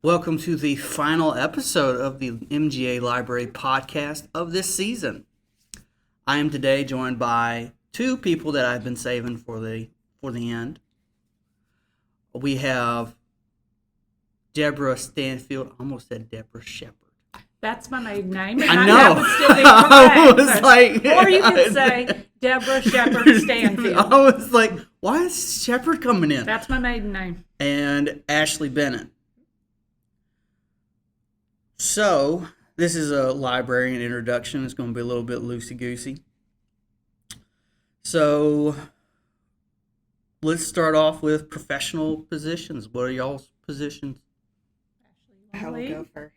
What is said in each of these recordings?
Welcome to the final episode of the MGA Library podcast of this season. I am today joined by two people that I've been saving for the end. We have Deborah Stanfield. I almost said Deborah Shepherd. That's my maiden name. I know. That would still be I correct. was like, or you could say Deborah Shepherd Stanfield. I was like, why is Shepherd coming in? That's my maiden name. And Ashley Bennett. So, this is a librarian introduction. It's going to be a little bit loosey-goosey. So, let's start off with professional positions. What are y'all's positions? I will go first.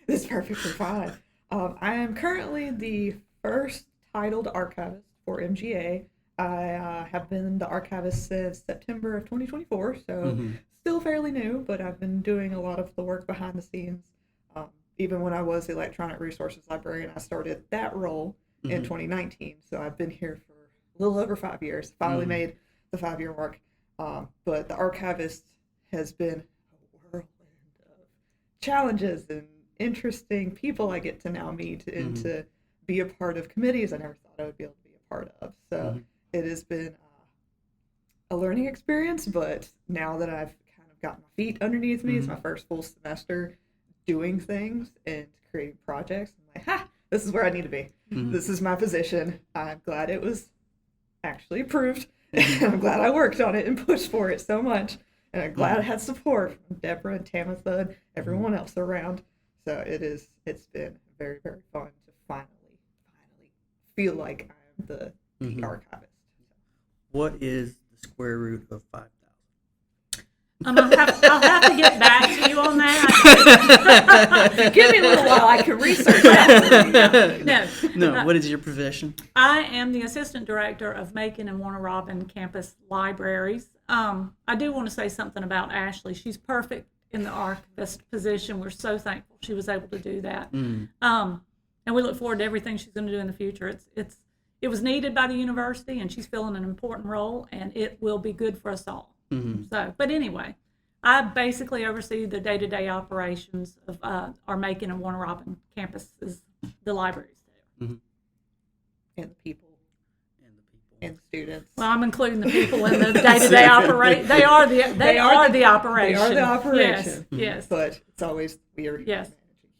This is perfectly fine. I am currently the first titled archivist for MGA. I have been the archivist since September of 2024, so still fairly new, but I've been doing a lot of the work behind the scenes. Even when I was the electronic resources librarian, I started that role in 2019, so I've been here for a little over 5 years. Finally made the 5-year mark, but the archivist has been a whirlwind of challenges and interesting people I get to now meet and to be a part of committees I never thought I would be able to be a part of. So it has been a learning experience, but now that I've kind of got my feet underneath me, it's my first full semester doing things and creating projects. I'm like, this is where I need to be. This is my position. I'm glad it was actually approved. I'm glad I worked on it and pushed for it so much. And I'm glad I had support from Deborah and Tamitha and everyone else around. So it's been very, very fun to finally feel like I'm the archivist. What is the square root of 5,000? I'll have to get back to you on that. Give me a little while. I can research that. No, what is your position? I am the assistant director of Macon and Warner Robin campus libraries. I do want to say something about Ashley. She's perfect in the archivist position. We're so thankful she was able to do that. And we look forward to everything she's going to do in the future. It was needed by the university, and she's filling an important role, and it will be good for us all. So, but anyway, I basically oversee the day-to-day operations of our Macon and Warner Robin campuses, the libraries there. And the people. And the students. Well, I'm including the people in the day-to-day operation. They are the operation. They are the operation. Yes. But it's always weird managing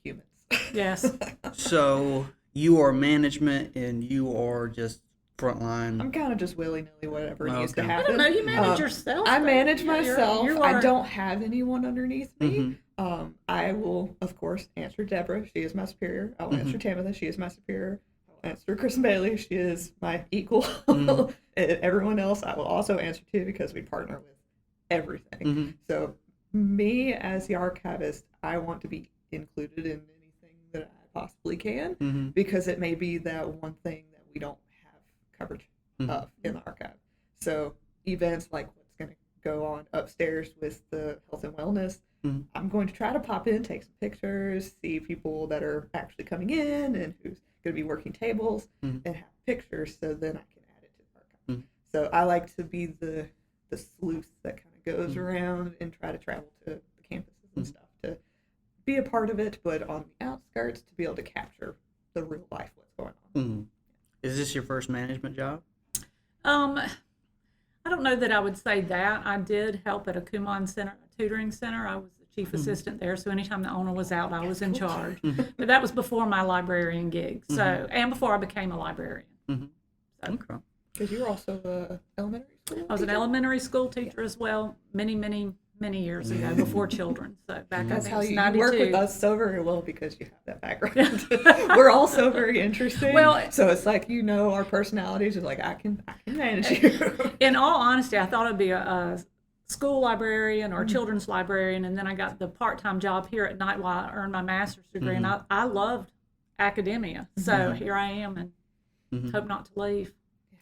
humans. Yes. So you are management and you are just frontline. I'm kind of just willy-nilly whatever needs to happen. I don't know. You manage yourself. I manage myself. You I don't have anyone underneath me. I will, of course, answer Deborah. She is my superior. I will answer Tamitha. She is my superior. I will answer Kristen Bailey. She is my equal. And everyone else I will also answer to because we partner with everything. So me as the archivist, I want to be included in anything that I possibly can because it may be that one thing that we don't coverage of in the archive. So events like what's going to go on upstairs with the health and wellness, I'm going to try to pop in, take some pictures, see people that are actually coming in and who's going to be working tables and have pictures so then I can add it to the archive. So I like to be the sleuth that kind of goes around and try to travel to the campuses and stuff to be a part of it, but on the outskirts to be able to capture the real life what's going on. Is this your first management job? I don't know that I would say that. I did help at a Kumon Center, a tutoring center. I was the chief assistant there, so anytime the owner was out, I was in charge. But that was before my librarian gig, and before I became a librarian. Okay. Because you were also an elementary school I was an elementary school teacher as well, many years ago, before children. So back That's how you 92. work with us so very well because you have that background. We're all so very interesting. Well, so it's like our personalities are like I can manage you. In all honesty, I thought I'd be a school librarian or a children's librarian, and then I got the part-time job here at night while I earned my master's degree, and I loved academia. So here I am, and hope not to leave.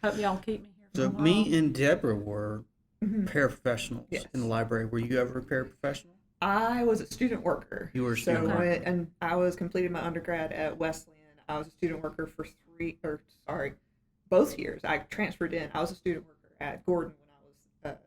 Hope y'all keep me here. So me and Deborah were paraprofessionals in the library. Were you ever a paraprofessional? I was a student worker. You were a student worker. And I was completing my undergrad at Wesleyan. I was a student worker for both years. I transferred in. I was a student worker at Gordon when I was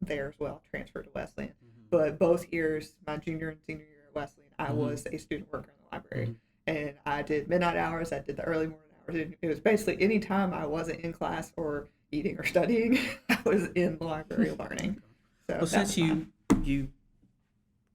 there as well. Transferred to Wesleyan. But both years, my junior and senior year at Wesleyan, I was a student worker in the library. And I did midnight hours, I did the early morning hours. It was basically any time I wasn't in class or eating or studying, I was in the library learning. So well, since you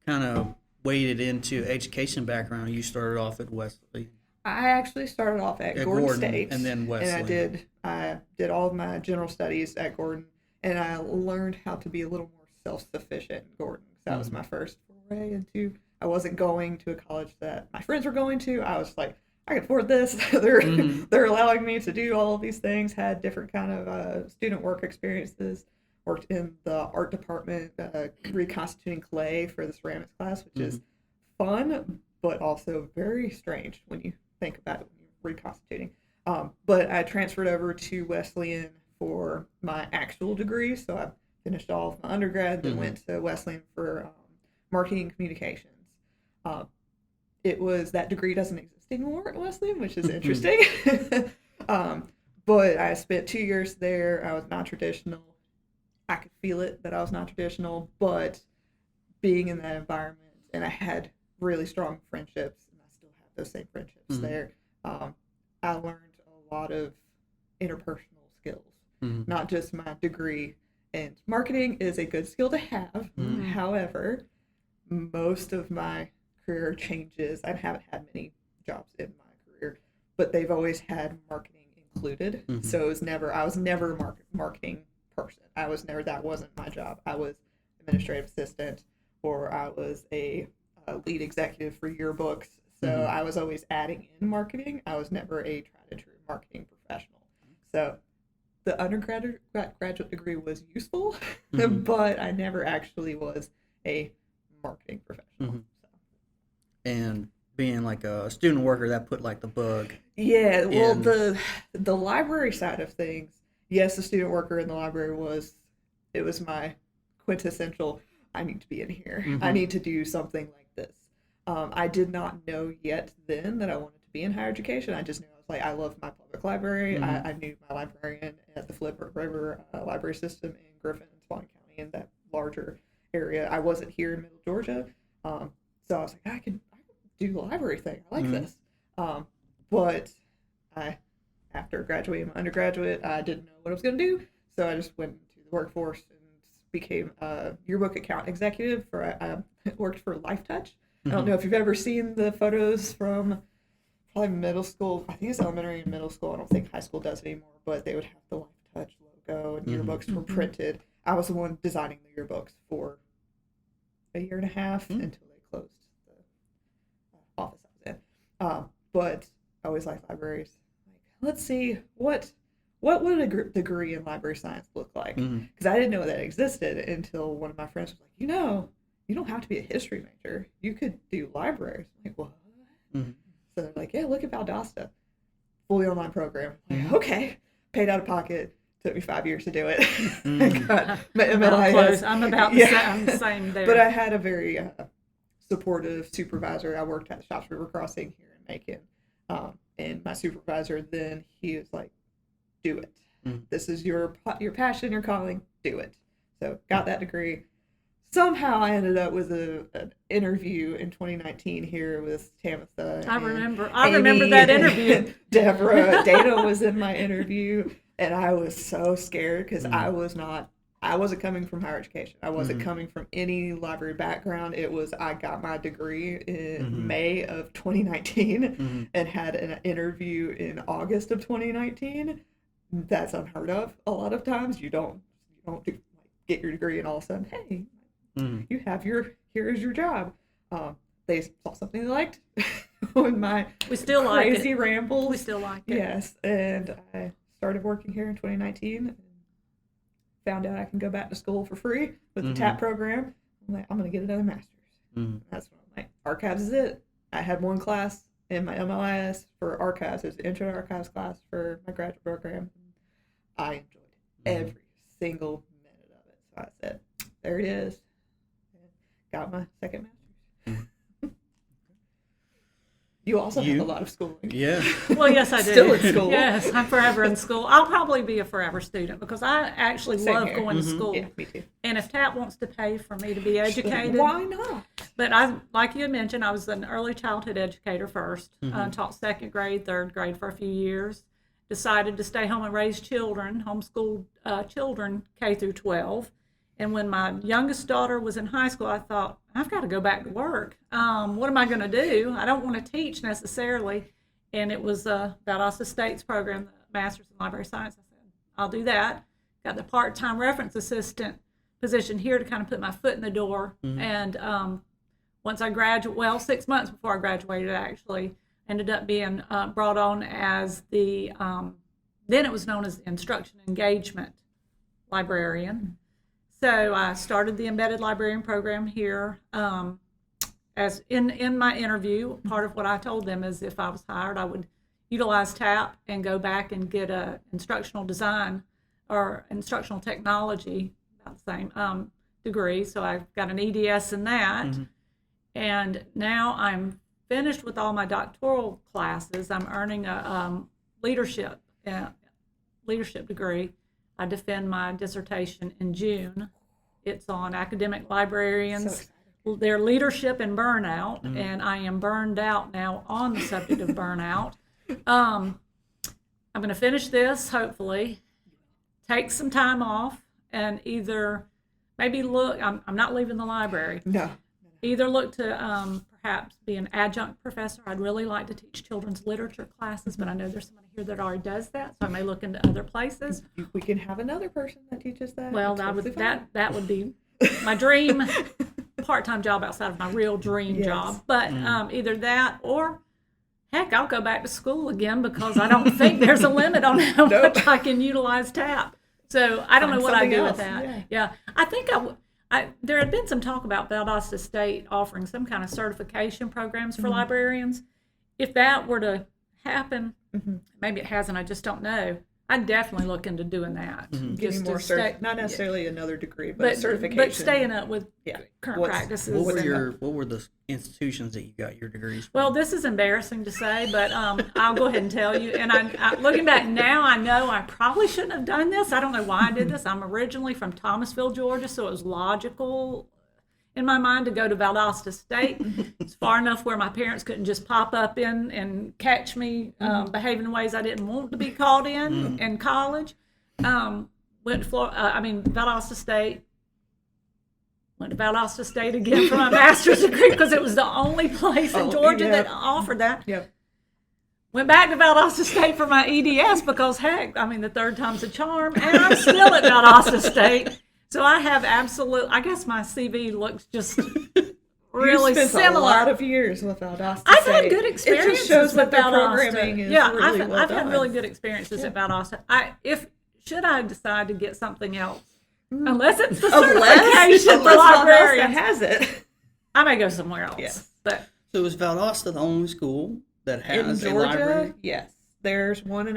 kind of waded into education background, you started off at Wesley. I actually started off at Gordon State, and then Wesley. And I did all of my general studies at Gordon, and I learned how to be a little more self-sufficient in Gordon. That was my first foray into. I wasn't going to a college that my friends were going to. I was like, I can afford this. They're allowing me to do all of these things. Had different kind of student work experiences. Worked in the art department, reconstituting clay for the ceramics class, which is fun, but also very strange when you think about it when you're reconstituting. But I transferred over to Wesleyan for my actual degree, so I finished all of my undergrad, then went to Wesleyan for marketing and communications. It was that degree doesn't exist anymore at Wesleyan, which is interesting. But I spent 2 years there. I was non-traditional. I could feel it that I was non-traditional, but being in that environment, and I had really strong friendships, and I still have those same friendships there. I learned a lot of interpersonal skills, not just my degree. And marketing is a good skill to have. However, most of my career changes, I haven't had many jobs in my career, but they've always had marketing included. So I was never a marketing person. That wasn't my job. I was administrative assistant, or I was a lead executive for yearbooks. So I was always adding in marketing. I was never a tried and true marketing professional. So the undergraduate degree was useful, but I never actually was a marketing professional. So. And being like a student worker, that put like the bug. Yeah, well, the library side of things, yes, the student worker in the library was my quintessential, I need to be in here. I need to do something like this. I did not know yet then that I wanted to be in higher education. I just knew I was like, I love my public library. I knew my librarian at the Flip River library system in Griffin and Swanee County, in that larger area. I wasn't here in Middle Georgia. So I was like, I could do the library thing. I like this. But after graduating my undergraduate, I didn't know what I was going to do. So I just went into the workforce and became a yearbook account executive I worked for Life Touch. I don't know if you've ever seen the photos from probably middle school. I think it's elementary and middle school. I don't think high school does it anymore, but they would have the Life Touch logo, and yearbooks were printed. I was the one designing the yearbooks for a year and a half until they closed the office I was in. But I always liked libraries. Like, let's see, what would a degree in library science look like? Because I didn't know that existed until one of my friends was like, you don't have to be a history major. You could do libraries. I'm like, what? So they're like, yeah, look at Valdosta. Fully online program. Like, okay. Paid out of pocket. Took me 5 years to do it. I'm about to say I'm the same there. But I had a very supportive supervisor. I worked at the Shops River Crossing here in Macon. And my supervisor then, he was like, do it. This is your passion, your calling. Do it. So got that degree. Somehow I ended up with an interview in 2019 here with Tamitha. I remember that interview. Deborah, Dana was in my interview, and I was so scared because I wasn't coming from higher education. I wasn't coming from any library background. I got my degree in May of 2019 and had an interview in August of 2019. That's unheard of. A lot of times you don't get your degree and all of a sudden, hey, you have here's your job. They saw something they liked on my crazy rambles. We still like it. Yes, and I started working here in 2019 and found out I can go back to school for free with the TAP program. I'm like, I'm going to get another master's. That's when I'm like, archives is it. I had one class in my MLIS for archives. It was the intro to archives class for my graduate program. I enjoyed every single minute of it. So I said, there it is. Got my second master's. You also have You? a lot of schooling. Yeah. Well, yes, I do. Still in school. Yes, I'm forever in school. I'll probably be a forever student because I actually Same love here. going to school. Yeah, me too. And if TAP wants to pay for me to be educated, Why not? but like you had mentioned, I was an early childhood educator first. Taught second grade, third grade for a few years. Decided to stay home and raise children, homeschool children K through 12. And when my youngest daughter was in high school, I thought, I've got to go back to work. What am I going to do? I don't want to teach necessarily. And it was Valdosta State's program, the Master's in Library Science. I said, I'll do that. Got the part-time reference assistant position here to kind of put my foot in the door. And once I graduated, 6 months before I graduated, actually, ended up being brought on as the, then it was known as the Instruction Engagement Librarian. So I started the embedded librarian program here. As in my interview, part of what I told them is if I was hired, I would utilize TAP and go back and get a instructional design or instructional technology, about the same degree. So I've got an EDS in that. And now I'm finished with all my doctoral classes. I'm earning a leadership degree. I defend my dissertation in June. It's on academic librarians, their leadership and burnout, and I am burned out now on the subject of burnout. I'm going to finish this, hopefully, take some time off, and either maybe look, I'm not leaving the library. No. Either look to perhaps be an adjunct professor. I'd really like to teach children's literature classes, but I know there's somebody here that already does that, so I may look into other places. We can have another person that teaches that. Well, That's totally fine. that would be my dream part-time job outside of my real dream job. But either that or, heck, I'll go back to school again because I don't think there's a limit on how much I can utilize TAP. So I don't know what I do with that. Yeah. I think there had been some talk about Valdosta State offering some kind of certification programs for librarians. If that were to happen, maybe it hasn't, I just don't know. I'd definitely look into doing that. Getting more not necessarily another degree, but certification. But staying up with current practices. What were the institutions that you got your degrees from? Well, this is embarrassing to say, but I'll go ahead and tell you. And I looking back now, I know I probably shouldn't have done this. I don't know why I did this. I'm originally from Thomasville, Georgia, so it was logical in my mind to go to Valdosta State. It's far enough where my parents couldn't just pop up in and catch me behaving in ways I didn't want to be caught in college. Went to Valdosta State. Went to Valdosta State again for my master's degree because it was the only place in Georgia that offered that. Yep. Went back to Valdosta State for my EDS because, heck, the third time's a charm, and I'm still at Valdosta State. So I have I guess my CV looks just really you spent similar. A lot of years with Valdosta State. I've had good experiences. It just shows with that their Valdosta. programming is really well I've done. had really good experiences at Valdosta. Should I decide to get something else, unless it's the certification for librarians, Valdosta has it, I may go somewhere else. Yes. But So is Valdosta the only school that has in a library? Georgia, yes. There's one in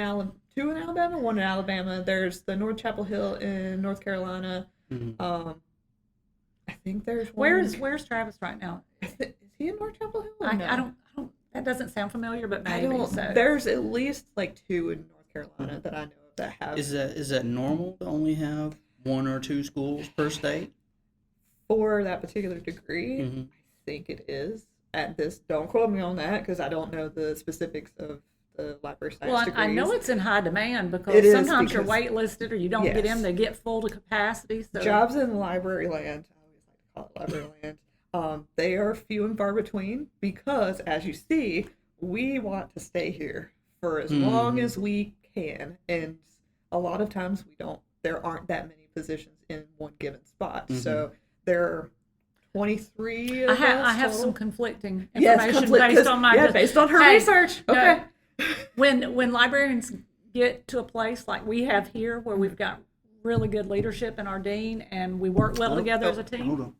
two in Alabama, one in Alabama. There's the North Chapel Hill in North Carolina. I think there's one. Where's Travis right now? Is he in North Chapel Hill? Or I no? don't. That doesn't sound familiar, but maybe. So. There's at least like two in North Carolina that I know of that have. Is that normal to only have one or two schools per state? For that particular degree, I think it is. At this, don't quote me on that because I don't know the specifics of the library science degrees. I know it's in high demand because sometimes you're waitlisted or you don't get in, they get full to capacity. So. Jobs in library land, I always like to call it library land, they are few and far between because, as you see, we want to stay here for as long as we can, and a lot of times there aren't that many positions in one given spot. So there are 23 of us I have total. some conflicting information based on her research. Okay. When librarians get to a place like we have here where we've got really good leadership in our dean and we work well together as a team. Hold on.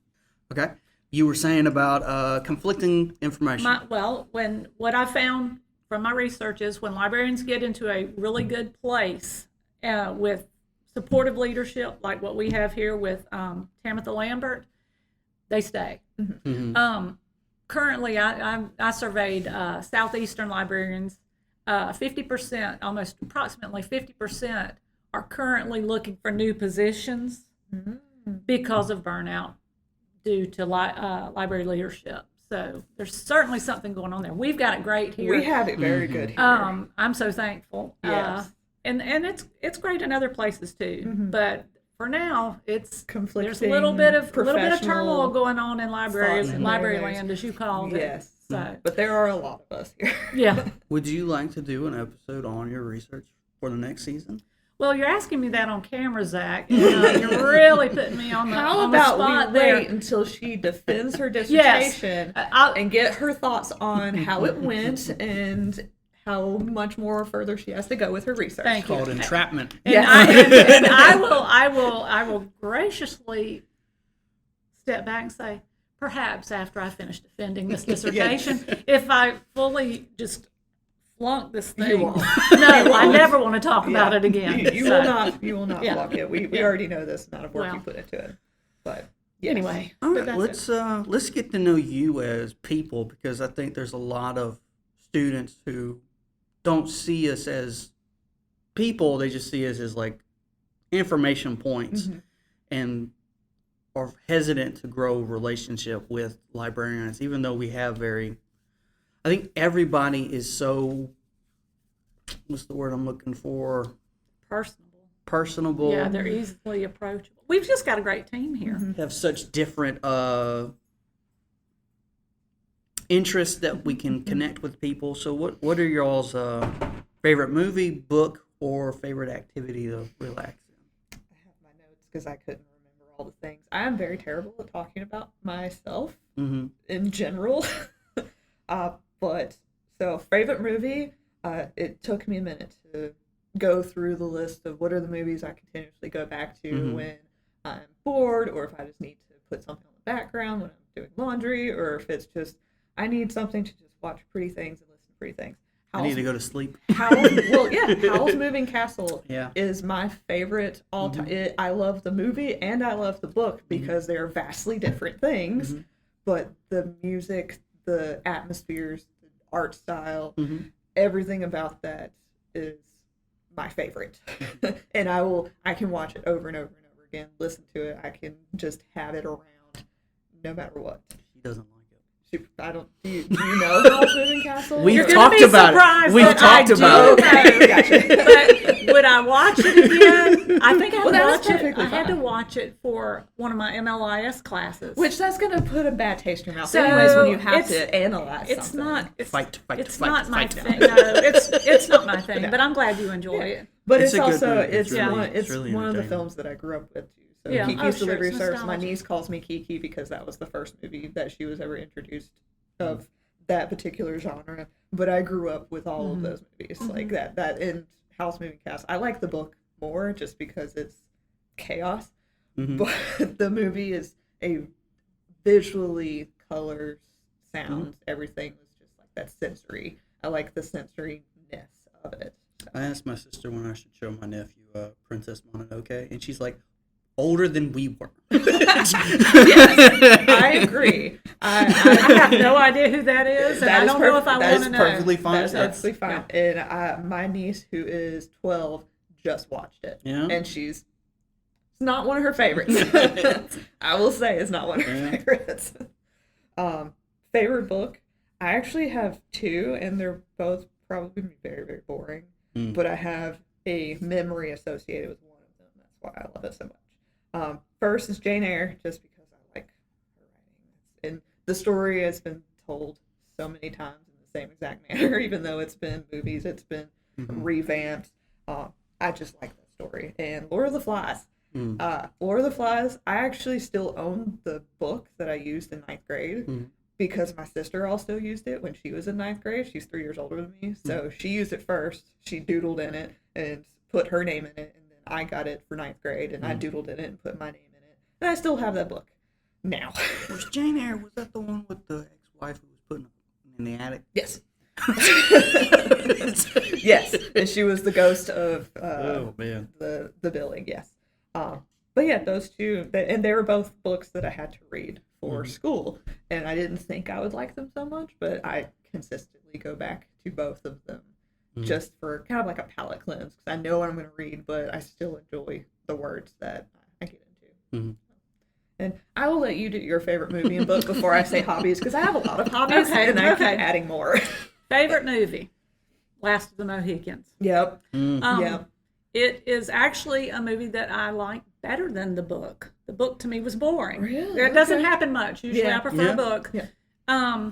Okay. You were saying about conflicting information. What I found from my research is when librarians get into a really good place with supportive leadership like what we have here with Tamitha Lambert, they stay. currently, I surveyed Southeastern librarians. 50%, almost approximately 50%, are currently looking for new positions because of burnout due to library leadership. So there's certainly something going on there. We've got it great here. We have it very good here. I'm so thankful. Yes. And it's great in other places too. But for now, it's Conflicting, there's a little bit of turmoil going on in libraries and library land, as you called it. Yes. So, but there are a lot of us here. yeah. Would you like to do an episode on your research for the next season? Well, you're asking me that on camera, Zach. And, you're really putting me on the How on the about spot we there. wait until she defends her dissertation and get her thoughts on how it went and how much more further she has to go with her research. Thank you. Called entrapment. And, Yes. I will graciously step back and say, perhaps after I finish defending this dissertation, if I fully just flunk this thing, You won't. no, I never want to talk about it again. You So, will not Yeah. flunk it. We already know this amount of work you Well. put into it. But yes. Anyway, All but right, that's it. let's get to know you as people, because I think there's a lot of students who don't see us as people; they just see us as like information points, and are hesitant to grow relationship with librarians, even though we have I think everybody is so. What's the word I'm looking for? Personable. Yeah, they're easily approachable. We've just got a great team here. Have such different interests that we can connect with people. So what are y'all's favorite movie, book, or favorite activity to relax in? I have my notes because I couldn't remember all the things. I am very terrible at talking about myself in general. But so favorite movie, it took me a minute to go through the list of what are the movies I continuously go back to when I'm bored, or if I just need to put something on the background when I'm doing laundry, or if it's just I need something to just watch pretty things and listen to pretty things. I need to go to sleep. Howl's Moving Castle is my favorite all time. I love the movie and I love the book because they are vastly different things, but the music, the atmospheres, the art style, everything about that is my favorite. And I can watch it over and over and over again, listen to it. I can just have it around no matter what. She doesn't like it. I don't. Do you know Howl's Moving Castle? We've talked about it. We've talked about it. Gotcha. But would I watch it again? I think I Well, that was watch it. perfectly I had to fine. watch it for one of my MLIS classes. Which that's going to put a bad taste in your mouth, So, anyways, when you have it's- to analyze it's something. not. It's, Fight, it's fight, not my fight now. thing. No, it's not my thing. No. But I'm glad you enjoy it. But It's it's a good also movie. it's It's one it's really one of the entertaining. films that I grew up with too. So Yeah. Kiki's Oh, sure, Delivery it's Service. My nostalgia. niece calls me Kiki because that was the first movie that she was ever introduced of that particular genre. But I grew up with all of those movies like that and Howl's Moving Castle. I like the book more just because it's chaos. But the movie is a visually colors, sounds, everything was just like that sensory. I like the sensoriness of it. So. I asked my sister when I should show my nephew Princess Mononoke, and she's like, older than we were. Yes, I agree. I I have no idea who that is, and That I is don't know if I that want is to know. perfectly fine. That's absolutely fine. And my niece, who is 12, just watched it. Yeah. And it's not one of her favorites. I will say it's not one of her favorites. Favorite book? I actually have two, and they're both probably very, very boring. But I have a memory associated with one of them. That's why I love it so much. First is Jane Eyre, just because I like her writing. And the story has been told so many times in the same exact manner, even though it's been movies, it's been revamped. I just like that story. And Lord of the Flies. Lord of the Flies, I actually still own the book that I used in 9th grade because my sister also used it when she was in 9th grade. She's 3 years older than me. So she used it first. She doodled in it and put her name in it. And then I got it for 9th grade and I doodled in it and put my name in it. And I still have that book now. Was Jane Eyre, was that the one with the ex-wife who was putting him in the attic? Yes. Yes. And she was the ghost of Oh, man. the building, yes. But yeah, those two, and they were both books that I had to read for school, and I didn't think I would like them so much, but I consistently go back to both of them just for kind of like a palate cleanse, because I know what I'm going to read, but I still enjoy the words that I get into. And I will let you do your favorite movie and book before I say hobbies, because I have a lot of hobbies, and I keep adding more. Favorite movie? Last of the Mohicans. Yep. Yep. It is actually a movie that I like better than the book. The book to me was boring. Really? It doesn't happen much. Usually I prefer a book. Yeah.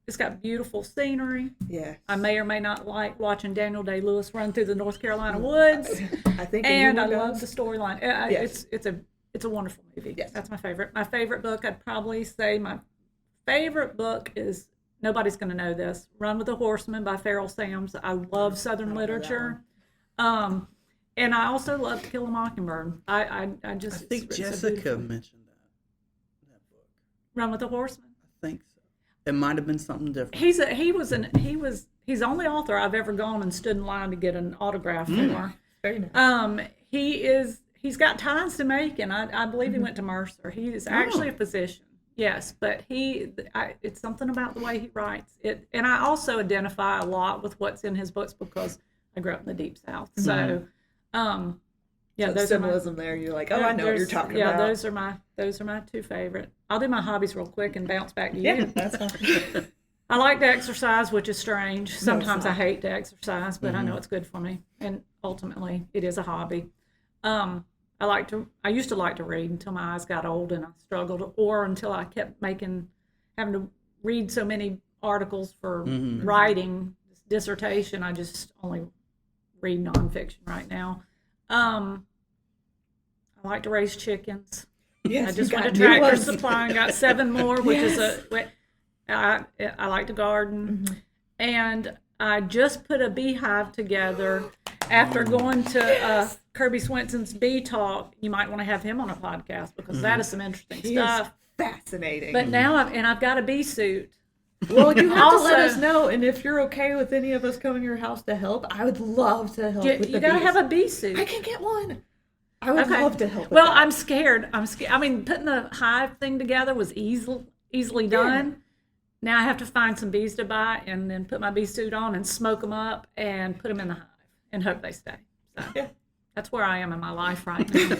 It's got beautiful scenery. Yes. I may or may not like watching Daniel Day-Lewis run through the North Carolina woods. I think and I love the storyline. Yes. It's a wonderful movie. Yes. That's my favorite. My favorite book, I'd probably say my favorite book is, nobody's going to know this, Run with the Horseman by Farrell Sams. I love Southern literature. And I also love To Kill a Mockingbird. I think Jessica mentioned that book. Run with the Horseman. I think so. It might have been something different. He's the only author I've ever gone and stood in line to get an autograph for. Very nice. He's got ties to Macon. I believe he went to Mercer. He is actually a physician. Yes, but it's something about the way he writes it, and I also identify a lot with what's in his books because I grew up in the Deep South. So, there's symbolism there. You're like, I know what you're talking about. Yeah, those are my two favorite. I'll do my hobbies real quick and bounce back to you. Yeah, that's fine. I like to exercise, which is strange. Sometimes I hate to exercise, but I know it's good for me, and ultimately, it is a hobby. I used to like to read until my eyes got old and I struggled, or until I kept having to read so many articles for writing this dissertation. I just only read nonfiction right now. I like to raise chickens. Yes, I just went to Tractor Supply and got 7 more, which is I like to garden. And I just put a beehive together after going to Kirby Swinson's Bee Talk. You might want to have him on a podcast because that is some interesting stuff. Is fascinating. But now I've got a bee suit. Well, you have to let us know, and if you're okay with any of us coming to your house to help, I would love to help with the bees. You gotta have a bee suit. I can get one. I would love to help with Well, that. I'm scared. I mean, putting the hive thing together was easily done. Yeah. Now I have to find some bees to buy and then put my bee suit on and smoke them up and put them in the hive and hope they stay. So that's where I am in my life right now.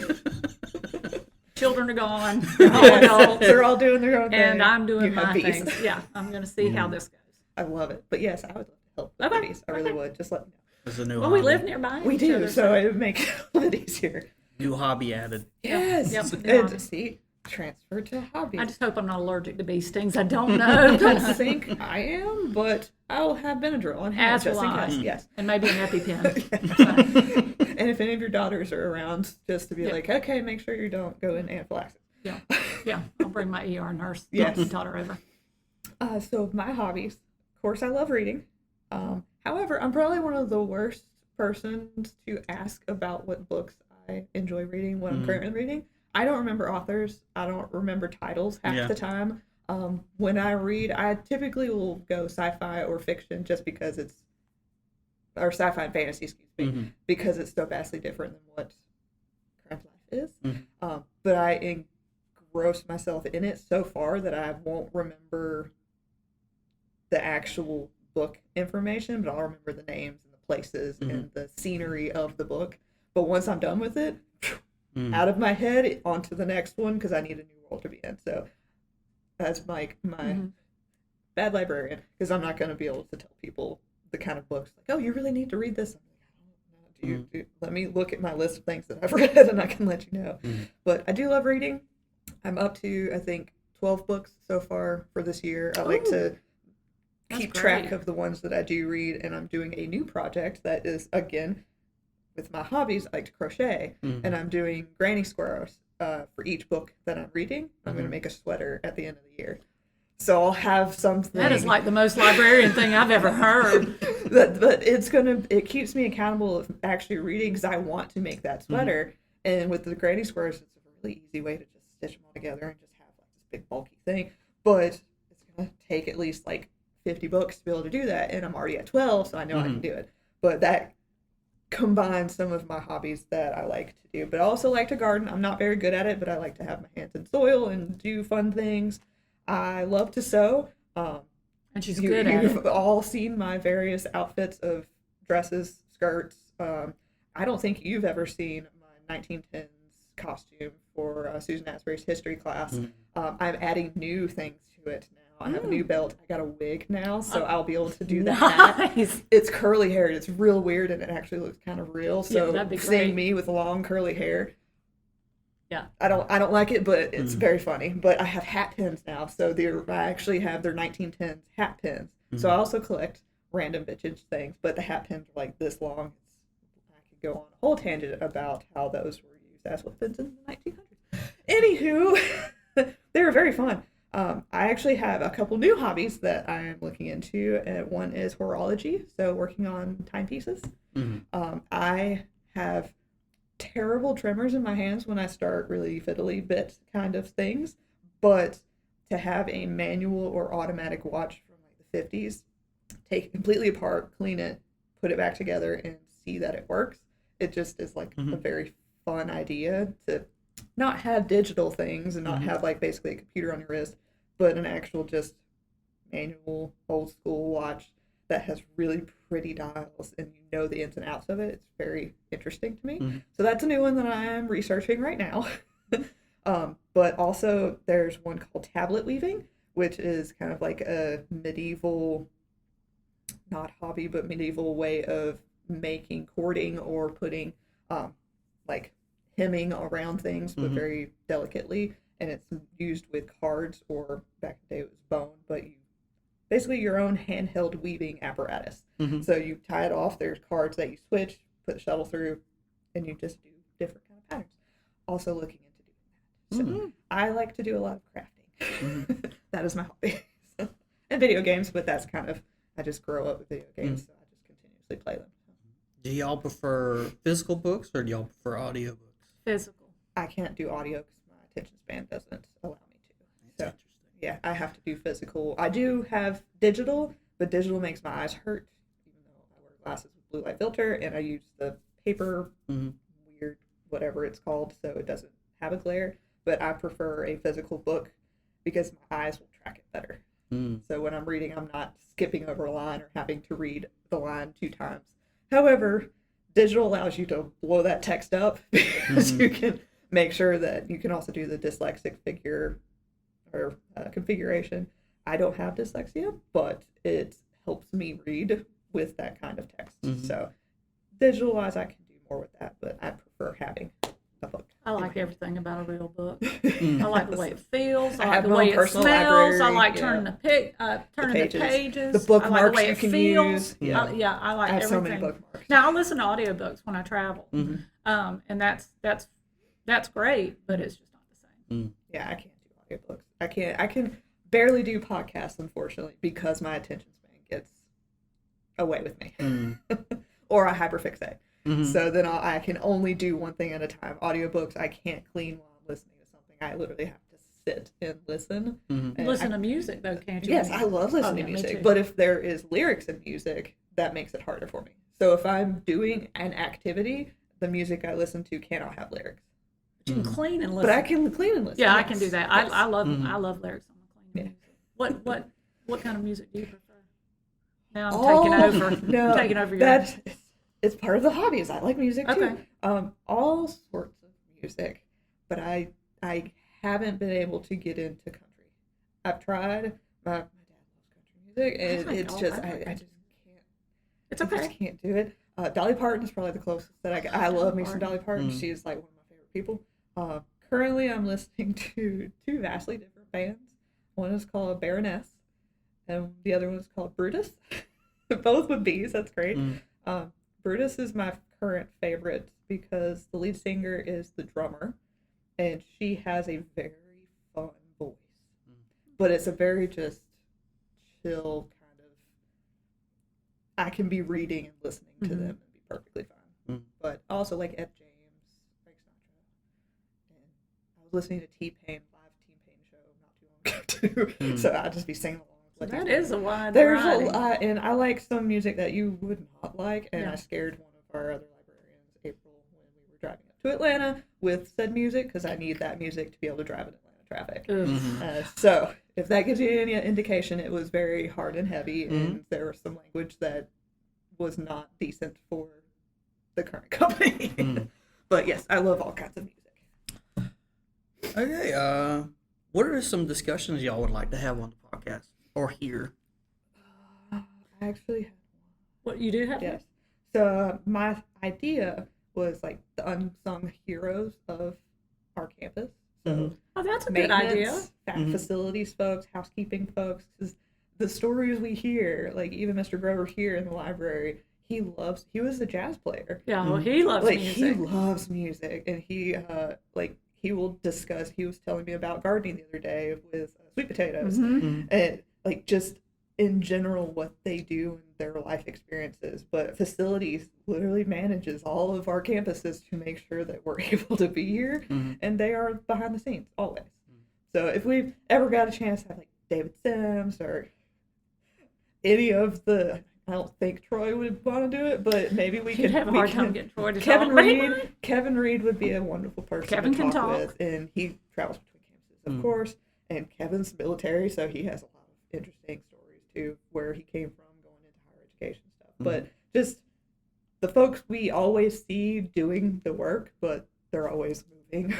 Children are gone. They're all adults. They're all doing their own thing. And I'm doing my bees. thing. Yeah, I'm going to see how this goes. I love it. But yes, I would love to help with the bees. I really would. Just let me know. It's a new Well, hobby. we live nearby. We do, so it would make it a little bit easier. New hobby added. Yes. Yep. And see, transfer to hobbies. I just hope I'm not allergic to bee stings. I don't I know. don't think I am, but I'll have Benadryl on hand As just will in I. case. Yes. And maybe an EpiPen. And if any of your daughters are around, just to be like, okay, make sure you don't go in anaphylaxis. Yeah. I'll bring my ER nurse. Yes. Daughter over. So my hobbies, of course, I love reading. However, I'm probably one of the worst persons to ask about what books I enjoy reading, what I'm currently reading. I don't remember authors. I don't remember titles half the time. When I read, I typically will go sci-fi or fiction just because or sci-fi and fantasy, because it's so vastly different than what current life is. But I engross myself in it so far that I won't remember the actual book information, but I'll remember the names and the places and the scenery of the book. But once I'm done with it, out of my head, onto the next one, because I need a new world to be in. So that's my bad librarian, because I'm not going to be able to tell people the kind of books like, oh, you really need to read this. I'm like, I don't know. Let me look at my list of things that I've read, and I can let you know. But I do love reading. I'm up to, I think, 12 books so far for this year. I like to keep track of the ones that I do read, and I'm doing a new project that is, again, with my hobbies. I like to crochet, and I'm doing granny squares for each book that I'm reading. I'm going to make a sweater at the end of the year. So I'll have something. That is like the most librarian thing I've ever heard. but it keeps me accountable of actually reading, because I want to make that sweater. And with the granny squares, it's a really easy way to just stitch them all together and just have like this big bulky thing. But it's going to take at least like 50 books to be able to do that. And I'm already at 12, so I know I can do it. But that combine some of my hobbies that I like to do. But I also like to garden. I'm not very good at it, but I like to have my hands in soil and do fun things. I love to sew. And she's good at You've it. all seen my various outfits of dresses, skirts. I don't think you've ever seen my 1910s costume for Susan Asbury's history class. I'm adding new things to it now. I have a new belt. I got a wig now, so I'll be able to do that. Nice. It's curly hair. It's real weird, and it actually looks kind of real. So that'd be great. seeing me with long curly hair, Yeah. I don't like it, but it's very funny. But I have hat pins now, so I actually have their 1910s hat pins. So I also collect random vintage things, but the hat pins are like this long. I could go on a whole tangent about how those were used as weapons in the 1900s. Anywho, they were very fun. I actually have a couple new hobbies that I am looking into. One is horology, so working on timepieces. I have terrible tremors in my hands when I start really fiddly bit kind of things, but to have a manual or automatic watch from like the 50s, take it completely apart, clean it, put it back together, and see that it works, it just is like a very fun idea to not have digital things and not have like basically a computer on your wrist, but an actual just manual old school watch that has really pretty dials and you know the ins and outs of it. It's very interesting to me. So that's a new one that I'm researching right now. But also there's one called tablet weaving, which is kind of like a medieval, not hobby, but medieval way of making cording or putting like hemming around things, but very delicately. And it's used with cards, or back in the day it was bone, but you basically your own handheld weaving apparatus. So you tie it off, there's cards that you switch, put the shuttle through, and you just do different kind of patterns. Also looking into doing that. So I like to do a lot of crafting. That is my hobby. And video games, but that's kind of, I just grow up with video games, so I just continuously play them. Do y'all prefer physical books or do y'all prefer audio books? Physical. I can't do audio because my attention span doesn't allow me to. That's interesting. Yeah, I have to do physical. I do have digital, but digital makes my eyes hurt, even though I wear glasses with blue light filter, and I use the paper, weird, whatever it's called, so it doesn't have a glare. But I prefer a physical book because my eyes will track it better. So when I'm reading, I'm not skipping over a line or having to read the line 2 times. However, digital allows you to blow that text up because you can make sure that you can also do the dyslexic figure or configuration. I don't have dyslexia, but it helps me read with that kind of text. So digital wise, I can do more with that, but I prefer having a book. I like everything about a real book. I like the way it feels. I like have the my way own it personal smells. I library, like turning the pages. The bookmarks I like the way you it can feels. use. I like I have everything. so many bookmarks. Now I listen to audiobooks when I travel, and that's great, but it's just not the same. Yeah, I can't do audiobooks. I can barely do podcasts, unfortunately, because my attention span gets away with me. Or I hyperfixate. So then I can only do one thing at a time. Audiobooks, I can't clean while I'm listening to something. I literally have to sit and listen. And Listen to music though, can't you? Yes, I love listening to music. But if there is lyrics in music, that makes it harder for me. So if I'm doing an activity, the music I listen to cannot have lyrics. You can clean and listen. But I can clean and listen. Yeah, I yes. can do that. Yes. I love lyrics on the clean music. What kind of music do you prefer? Now I'm taking over. No, taking over your. It's part of the hobbies. I like music too. Okay. All sorts of music, but I haven't been able to get into country. I've tried. My dad loves country music, and it's just I just can't. It's I okay. just can't do it. Dolly Parton is probably the closest that I get. I love me some Dolly Parton. She's like one of my favorite people. Currently, I'm listening to 2 vastly different bands. One is called Baroness, and the other one is called Brutus. Both with B's. That's great. Brutus is my current favorite because the lead singer is the drummer, and she has a very fun voice. But it's a very just chill kind of. I can be reading and listening to them and be perfectly fine. But I also like Ed James, Frank Sinatra, and I was listening to T-Pain live T-Pain show not too long ago too. So I'd just be singing along. That is a wide There's variety. a lot, and I like some music that you would not like, and Yeah. I scared one of our other to Atlanta with said music because I need that music to be able to drive in Atlanta traffic. Ugh. So if that gives you any indication, it was very hard and heavy, and there was some language that was not decent for the current company. But yes, I love all kinds of music. Okay, what are some discussions y'all would like to have on the podcast or hear? I actually have What you do have? yes. So my idea was like the unsung heroes of our campus. So Oh, that's a good idea. facilities folks, housekeeping folks, because the stories we hear, like even Mr. Grover here in the library, he was a jazz player. Yeah, well, he loves Like music. he loves music, and he will discuss. He was telling me about gardening the other day with sweet potatoes, and like just in general what they do in their life experiences. But facilities literally manages all of our campuses to make sure that we're able to be here, and they are behind the scenes always. So if we've ever got a chance to have like David Sims or any of the, I don't think Troy would want to do it, but maybe we You'd could have a hard time getting Troy to Kevin talk. Reed. Kevin Reed would be a wonderful person Kevin to can talk talk. with, and he travels between campuses, of course. And Kevin's military, so he has a lot of interesting stories too, where he came from, going into higher education stuff. But just the folks we always see doing the work, but they're always moving.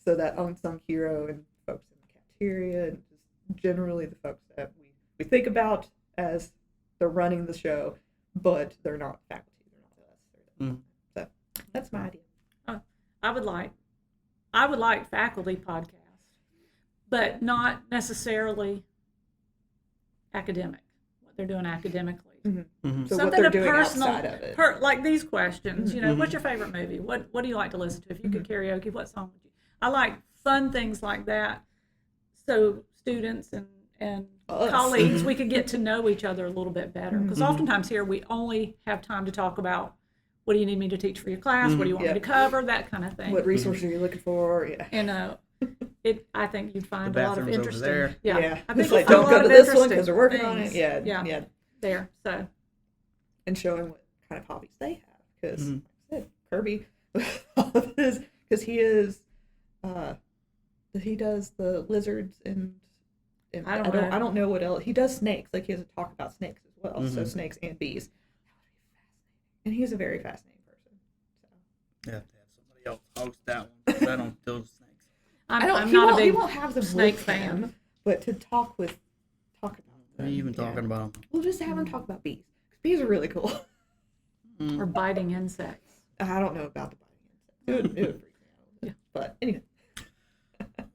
So that unsung hero and folks in the cafeteria, and just generally the folks that we think about as they're running the show, but they're not faculty, they're not us. So that's my idea. I would like faculty podcasts, but not necessarily academic. What they're doing academically. So what they're doing outside of it. Like these questions. You know, what's your favorite movie? What do you like to listen to? If you could karaoke, what song would you? I like fun things like that. So students and colleagues, we could get to know each other a little bit better. Because oftentimes here we only have time to talk about what do you need me to teach for your class? What do you want me to cover? That kind of thing. What resources are you looking for? Yeah. And I think you'd find The a lot of bathroom's over interesting. there. Yeah. I think It's you'll like, find a don't lot go of to this one interesting because they're working on it. things. Yeah. There. So. And showing what kind of hobbies they have. Because, like I said, Kirby, all of his, because he does the lizards and I don't know what else. He does snakes. Like he has a talk about snakes as well. So snakes and bees. And he's a very fascinating person. So. You have to have somebody else host that one because I don't do snakes. I'm not a big he won't have them snake with fan. him, but to talk about What them. are you even talking about them? We'll just have him talk about bees. 'Cause bees are really cool. or biting insects. I don't know about the biting insects. It would freak me out. Yeah. But anyway.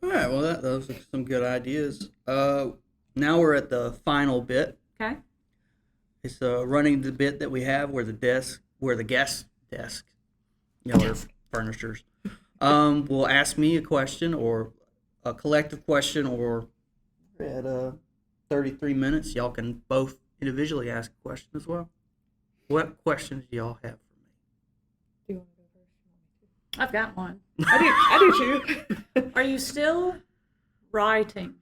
All right, well, those are some good ideas. Now we're at the final bit. Okay. It's running the bit that we have where the guest desk, or furnitures, will ask me a question or a collective question, or at 33 minutes, y'all can both individually ask a question as well. What questions do y'all have for me? Do you want to go first? I've got one. I do too. Are you still writing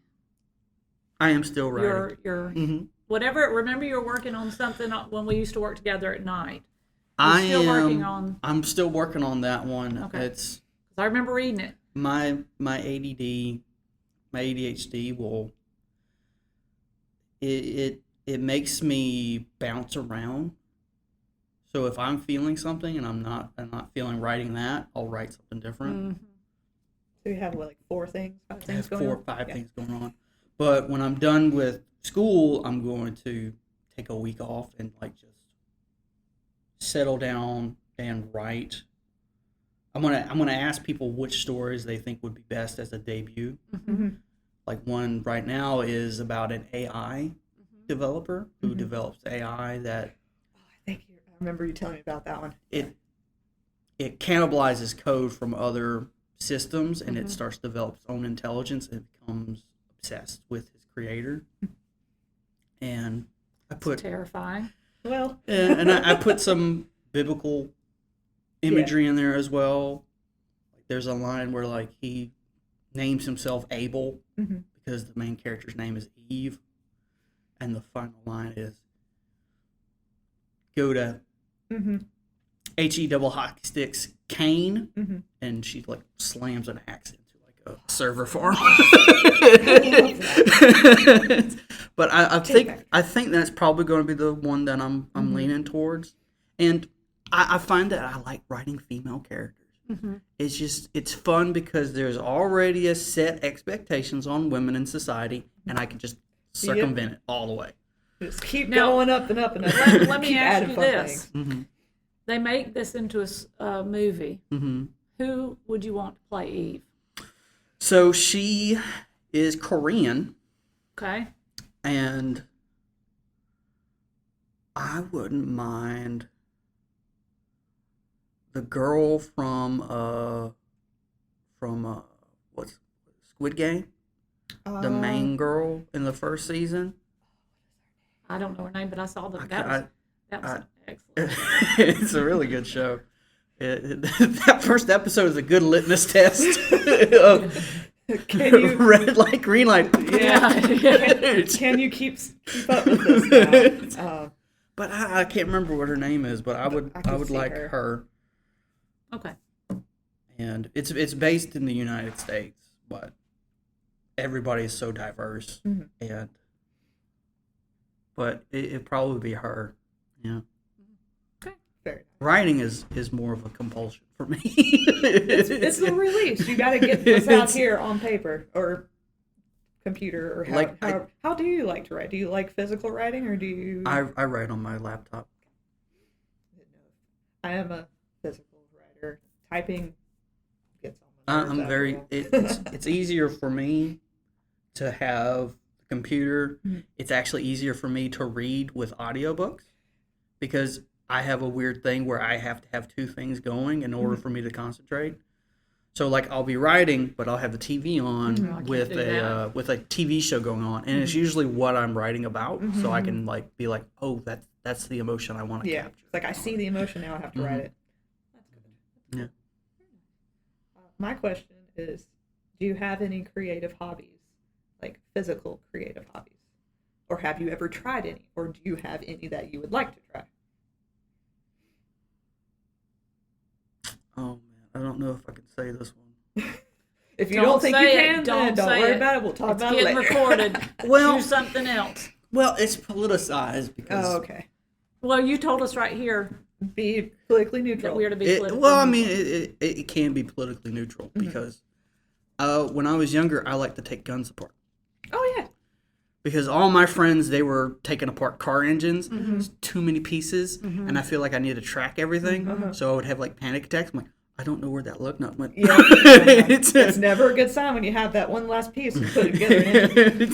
I am still writing. your Mm-hmm. whatever? Remember, you were working on something when we used to work together at night. I'm still working on that one. Okay. It's 'Cause I remember reading it. my ADD, my ADHD will it makes me bounce around. So if I'm feeling something and I'm not feeling writing that, I'll write something different. So you have what, like 4 things, 5 I things have going 4 on? or 5 Yeah. things going on. But when I'm done with school, I'm going to take a week off and like just settle down and write. I'm gonna ask people which stories they think would be best as a debut. Like one right now is about an AI developer who develops AI that I remember you telling me about that one. it cannibalizes code from other systems and it starts to develop its own intelligence and becomes obsessed with his creator. And I put Terrifying. Well, and I put some biblical imagery in there as well. Like there's a line where like he names himself Abel because the main character's name is Eve, and the final line is go to HE double hockey sticks cane, Mm-hmm. and she like slams an axe into like a server farm. But I think that's probably going to be the one that I'm leaning towards, and I find that I like writing female characters. It's fun because there's already a set expectations on women in society, and I can just circumvent it all the way. Just keep going up and up and up. Let me ask you this. Mm-hmm. They make this into a movie. Mm-hmm. Who would you want to play Eve? So she is Korean, Okay. and I wouldn't mind the girl from what's Squid Game? The main girl in the first season. I don't know her name, but I saw that. That was excellent. It's a really good show. That first episode is a good litmus test of Can you red light, green light. Yeah. can you keep up with this now? But I can't remember what her name is. But I would see like her. her. Okay. And it's based in the United States, but everybody is so diverse, and but it'd probably be her. Yeah. Okay. Fair. Writing is more of a compulsion for me. It's the release. You got to get this out here on paper or computer or how do you like to write? Do you like physical writing or do you? I write on my laptop. I am a physical writer. Typing gets on my nerves I'm very. after It's easier for me to have a computer. It's actually easier for me to read with audiobooks because I have a weird thing where I have to have two things going in order for me to concentrate. So like I'll be writing, but I'll have the TV on with a TV show going on, and it's usually what I'm writing about, so I can like be like, oh, that's the emotion I want to capture. It's like I see the emotion now. I have to write it. That's good. Yeah. My question is, do you have any creative hobbies, like physical creative hobbies, or have you ever tried any, or do you have any that you would like to try? Oh man, I don't know if I can say this one. If you don't think you say can, it. then don't say worry it. about it. We'll talk It's about it getting later. recorded. Well- Choose something else. Well, it's politicized because. Oh, okay. Well, you told us right here Be politically that neutral. we're to be political. Well, I mean, it can be politically neutral because when I was younger, I liked to take guns apart. Oh yeah. Because all my friends, they were taking apart car engines. It's too many pieces, and I feel like I need to track everything. So I would have like panic attacks. I'm like, I don't know where that lug nut went. Yeah. it's never a good sign when you have that one last piece and put it together.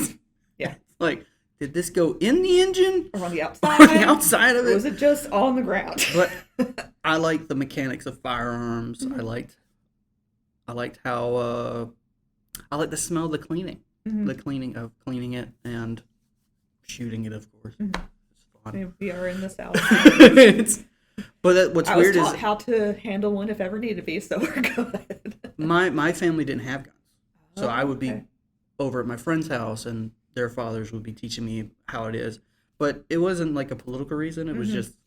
Yeah. It's like, did this go in the engine Or on the outside. or the outside of Or it? was it just on the ground? But I like the mechanics of firearms. I liked how I like the smell of the cleaning. The cleaning it and shooting it, of course. It's fun. We are in the South. But what's I was weird is taught how to handle one if ever needed to be, so we're good. my family didn't have guns, so I would be okay. over at my friend's house, and their fathers would be teaching me how it is. But it wasn't like a political reason. It was just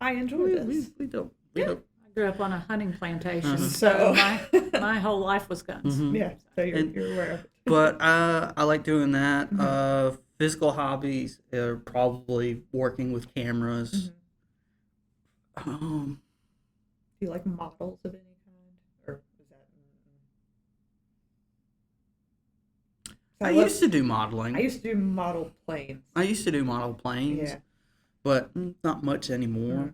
I enjoy this. we don't. I grew up on a hunting plantation, So- so my whole life was guns. Yeah, so you're aware of it. But I like doing that. Physical hobbies are probably working with cameras. Do you like models of any kind? Or is that... I used to do modeling. I used to do model planes. I used to do model planes, Yeah. but not much anymore.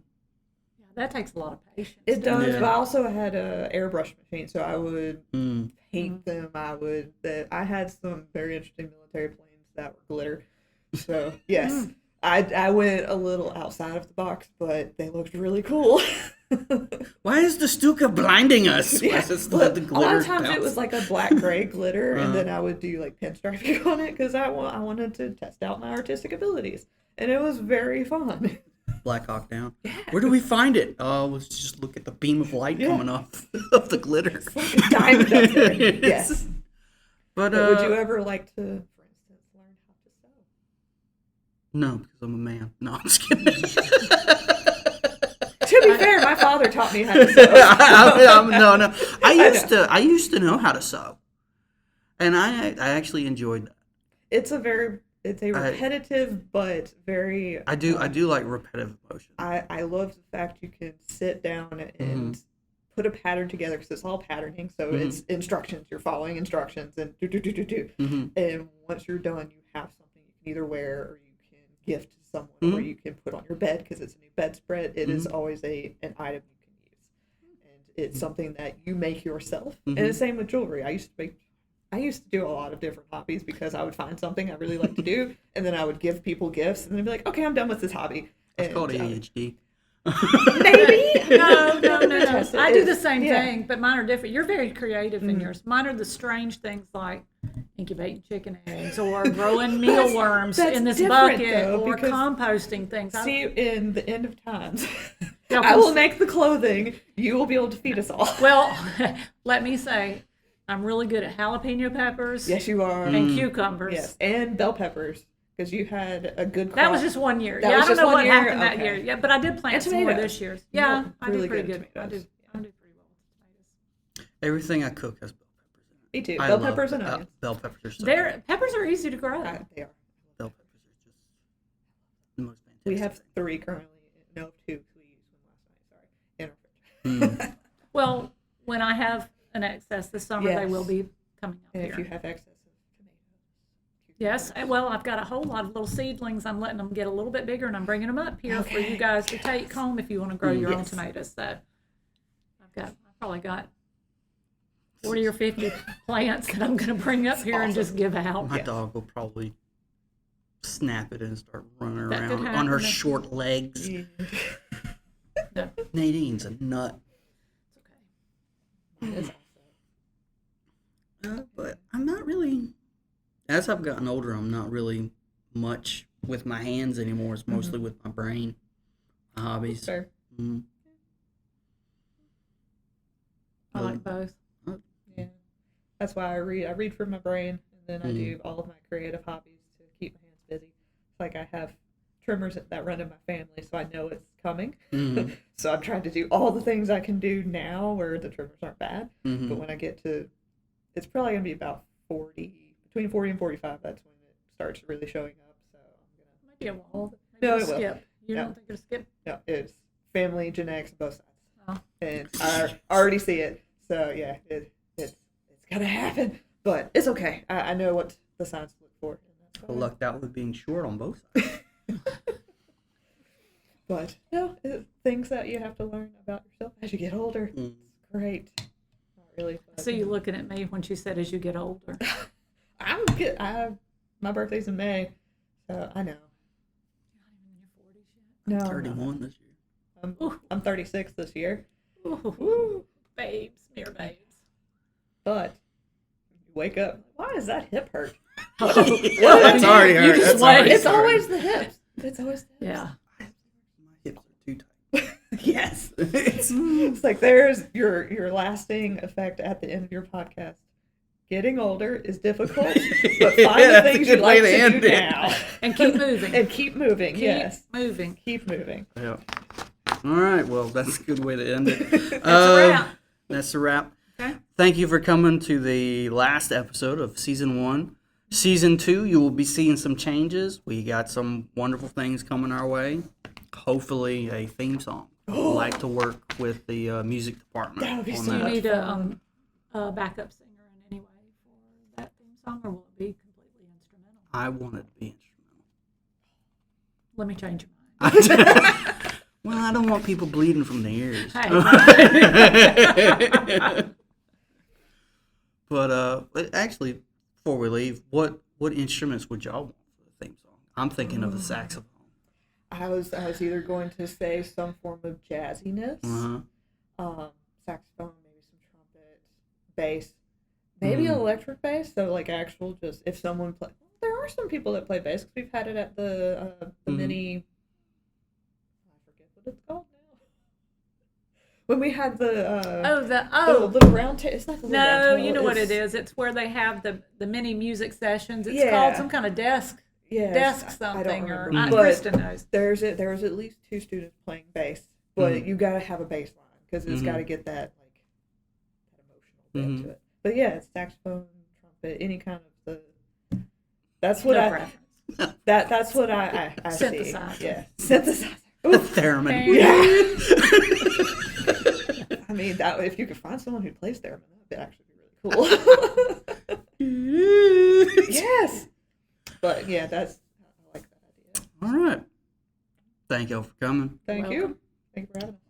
Yeah, that takes a lot of patience. It does, Yeah. but I also had a airbrush machine, so I would Mm. paint them. I had some very interesting military planes that were glitter. So yes, I went a little outside of the box, but they looked really cool. Why is the Stuka blinding us? Why is it But the a lot glitter of times it bounce? was like a black gray glitter, and then I would do like pinstriping on it because I wanted to test out my artistic abilities, and it was very fun. Black Hawk Down. Where do we find it? Oh, let's just look at the beam of light coming off of the glitter. It's like a diamond up there. Yes. But But would you ever like to, for instance, learn how to sew? no, because I'm a man. No, I'm just kidding. To be fair, my father taught me how to sew. No. I used to know how to sew, and I actually enjoyed that. It's a repetitive but very. I do like repetitive motion. I love the fact you can sit down and put a pattern together because it's all patterning. So it's instructions. You're following instructions and do. And once you're done, you have something you can either wear or you can gift to someone or you can put on your bed because it's a new bedspread. It is always an item you can use, and it's something that you make yourself. And the same with jewelry. I used to do a lot of different hobbies because I would find something I really like to do, and then I would give people gifts, and they'd be like, "Okay, I'm done with this hobby." It's called ADHD. Maybe. No. I do the same thing, but mine are different. You're very creative in yours. Mine are the strange things like incubating chicken eggs or growing mealworms in this bucket or composting things. See, in the end of times, I will make the clothing. You will be able to feed us all. Well, let me say, I'm really good at jalapeno peppers. Yes, you are. And cucumbers. Yes, and bell peppers. Because you had a good crop. That was just 1 year. I don't know what happened that year. Yeah, but I did plant some more this year. Yeah, I did pretty good. I did pretty well with tomatoes. Everything I cook has bell peppers in it. Me too. Bell peppers and onions. Bell peppers are so Peppers are easy to grow. They are. Bell peppers are just the most fantastic. We have 3 currently. No, 2 because we used one last night. Sorry. In our fridge. Well, when I have an excess this summer, they will be coming up and here. If you have excess of tomatoes. Yes. Well, I've got a whole lot of little seedlings. I'm letting them get a little bit bigger, and I'm bringing them up here for you guys to take home if you want to grow your own tomatoes. So I've probably got 40 or 50 plants that I'm going to bring up here and just give out. My dog will probably snap it and start running That could around on her happen. short legs. No, Nadine's a nut. it's okay. But I'm not really, as I've gotten older, I'm not really much with my hands anymore. It's mostly with my brain. My hobbies. Fair. I like both. Yeah. That's why I read. I read from my brain, and then I do all of my creative hobbies to keep my hands busy. It's like I have trimmers that run in my family, so I know it's coming. So I'm trying to do all the things I can do now where the trimmers aren't bad. But when I get to, it's probably going to be about 40, between 40 and 45, that's when it starts really showing up. So I'm going to. Maybe it won't. No, Maybe it will. skip. You don't think it'll skip? No, it's family genetics on both sides. Oh. And I already see it. So yeah, it's gonna happen. But it's okay. I know what the signs look for. I lucked out with being short on both sides. But no, things that you have to learn about yourself as you get older. It's great. Not really. So you looking at me when she said as you get older. I'm good. My birthday's in May, so I know. You're not even in your 40s yet. No, 31 this year. I'm 36 this year. Ooh, babes, mere babes. But you wake up. Why does that hip hurt? That's already hurt. just That's wait. already It's hurt. always the hips. It's always the hips. Yeah. My hips are too tight. Yes. It's like there's your lasting effect at the end of your podcast. Getting older is difficult, but find the things you like to do now. And keep moving. And keep moving, yes. Moving. Keep moving. Yeah. All right. Well, that's a good way to end it. That's a wrap. That's a wrap. Okay. Thank you for coming to the last episode of Season 1. Season 2, you will be seeing some changes. We got some wonderful things coming our way. Hopefully, a theme song. I'd like to work with the music department That would be on so that. Do you need fun. a backup singer in any way for that theme song, or will it be completely instrumental? I want it to be instrumental. Let me change your mind. Well, I don't want people bleeding from the ears. Hey. But actually, before we leave, what instruments would y'all want for the theme song? I'm thinking of the saxophone. I was either going to say some form of jazziness, saxophone, maybe some trumpet, bass, maybe electric bass. So like actual, just if someone play. There are some people that play bass because we've had it at the mini. I forget what it's called now. When we had the little round table. It's not the little round No, table. you know what it's- it is. It's where they have the mini music sessions. It's Yeah. called some kind of desk Yes, desk I don't something, or remember. But Kristen knows. there was at least 2 students playing bass but you got to have a bass line because it's got to get that emotional bit to it. But yeah, it's saxophone, trumpet, any kind of that's what that's what I Synthesizer. see. Yeah, synthesizer. The theremin. Yeah. I mean, if you could find someone who plays theremin, that'd actually be really cool. Yes. But yeah, I like that idea. All right. Thank you for coming. Thank you. Welcome. Thank you for having us.